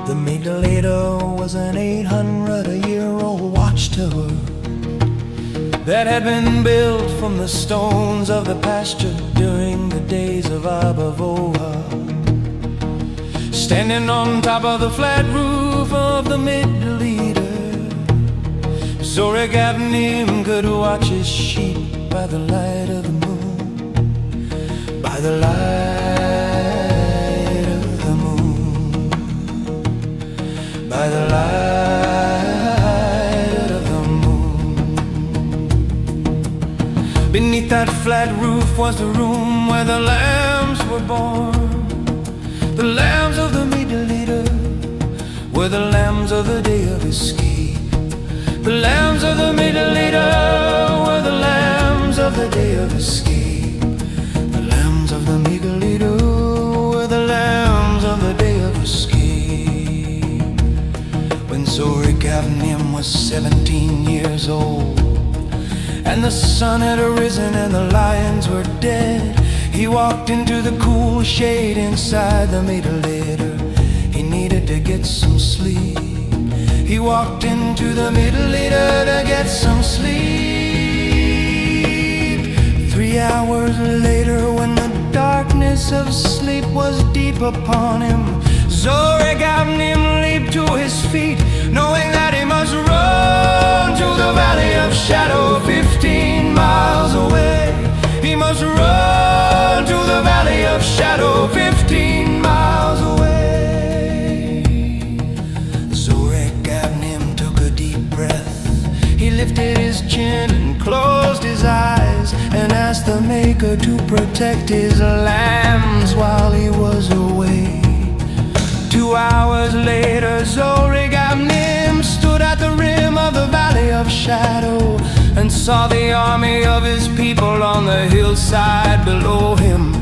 The Mutilator was an 800-year-old watchtower that had been built from the stones of the pasture during the days of Abavoa. Standing on top of the flat roof of the Mutilator, Zorik Avnim could watch his sheep by the light of the moon, by the light of the moon, by the light of the moon. Beneath that flat roof was the room where the lambs were born. The lambs of the Mutilator were the lambs of the day of escape. The lambs of the Mutilator were the lambs of the day of escape. The lambs of the Mutilator were the lambs of the day of escape. When Zorik Avnim was 17 years old, and the sun had arisen and the lions were dead, he walked into the cool shade inside the Mutilator. He needed to get some sleep. He walked into the Mutilator to get some sleep. 3 hours later, when the darkness of sleep was deep upon him, Zorik Avnim leaped to his feet, knowing that he must run to the Valley of Shadow, 15 miles away. He must run to the Valley of Shadow, 15 miles away. He lifted his chin and closed his eyes and asked the Maker to protect his lambs while he was away. 2 hours later, Zorik Avnim stood at the rim of the Valley of Shadow and saw the army of his people on the hillside below him.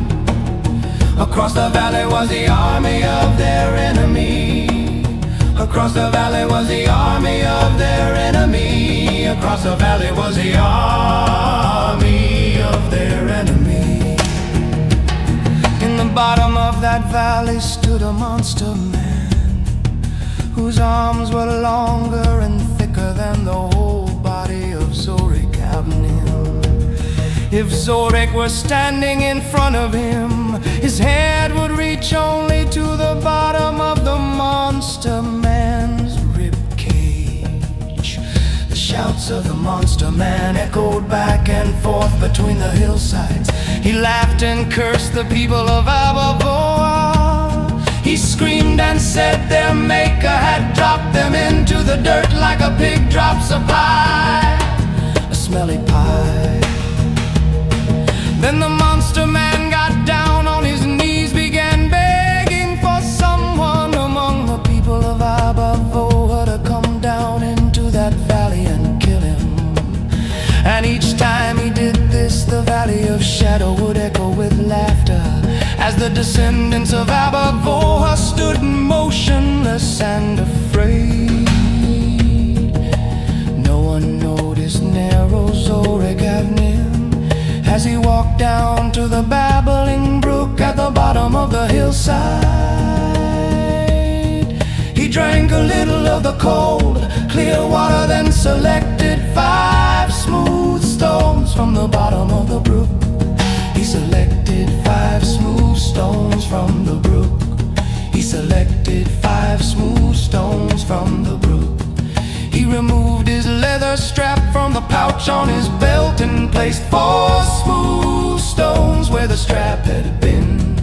Across the valley was the army of their enemy. Across the valley was the army of their enemy. Across the valley was the army of their enemy. In the bottom of that valley stood a monster man, whose arms were longer and thicker than the whole body of Zorik Avnim. If Zorik were standing in front of him, his head would reach only to the bottom of the monster man's rib cage. The shouts of the monster man echoed back and forth between the hillsides. He laughed and cursed the people of Abavoa. He screamed and said their Maker had dropped them into the dirt like a pig drops a pie, a smelly pie. Then the monster man got down on his knees, began begging for someone among the people of Abavoa to come down into that valley and kill him. And each time he did this, the Valley of Shadow would echo with laughter as the descendants of Abavoa stood motionless and afraid. No one noticed narrow Zorik Avnim as he walked down to the babbling brook at the bottom of the hillside. He drank a little of the cold, clear water, then selected 5 smooth stones from the bottom of the brook. He selected 5 smooth stones from the brook. He selected 5 smooth stones from the brook. He removed his leather strap from the pouch on his belt and placed 4 smooth stones where the strap had been.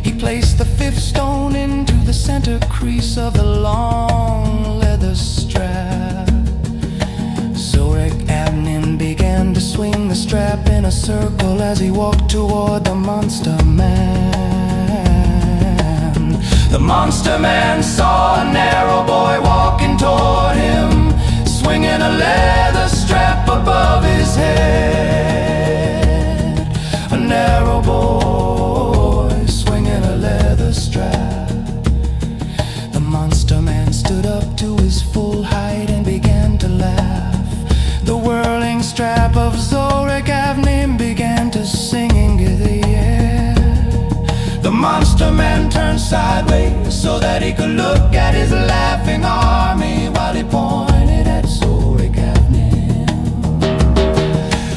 He placed the 5th stone into the center crease of the long leather strap. Zorik Avnim began to swing the strap in a circle as he walked toward the monster man. The monster man saw a narrow boy walking toward him, swinging a leather strap above his head. A narrow boy swinging a leather strap. The monster man stood up to his full height and began to laugh. The whirling strap of Zorik Avnim began to sing into the air. monster man turned sideways so that he could look at his laughing army while he pointed at Zorik Avenue.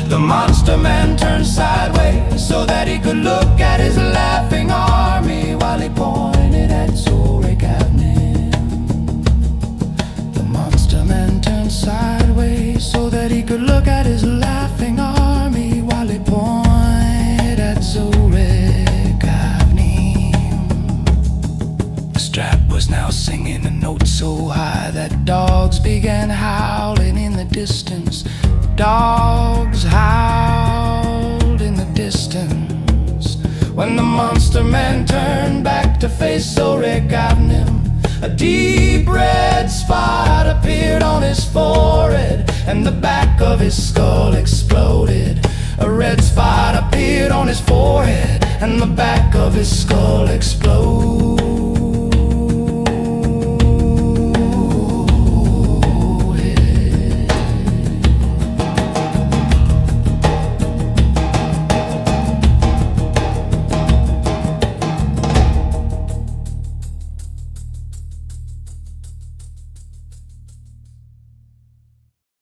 The monster man turned sideways so that he could look at his laughing army while he pointed at Zorik Avenue. The monster man turned sideways so that he could look at his laughing army while he pointed at Zorik Avenue. The strap was now singing a note so high that dogs began howling in the distance. Dogs howled in the distance when the monster man turned back to face Zorik Avenue. A deep red spot appeared on his forehead, and the back of his skull exploded. A red spot appeared on his forehead, and the back of his skull exploded.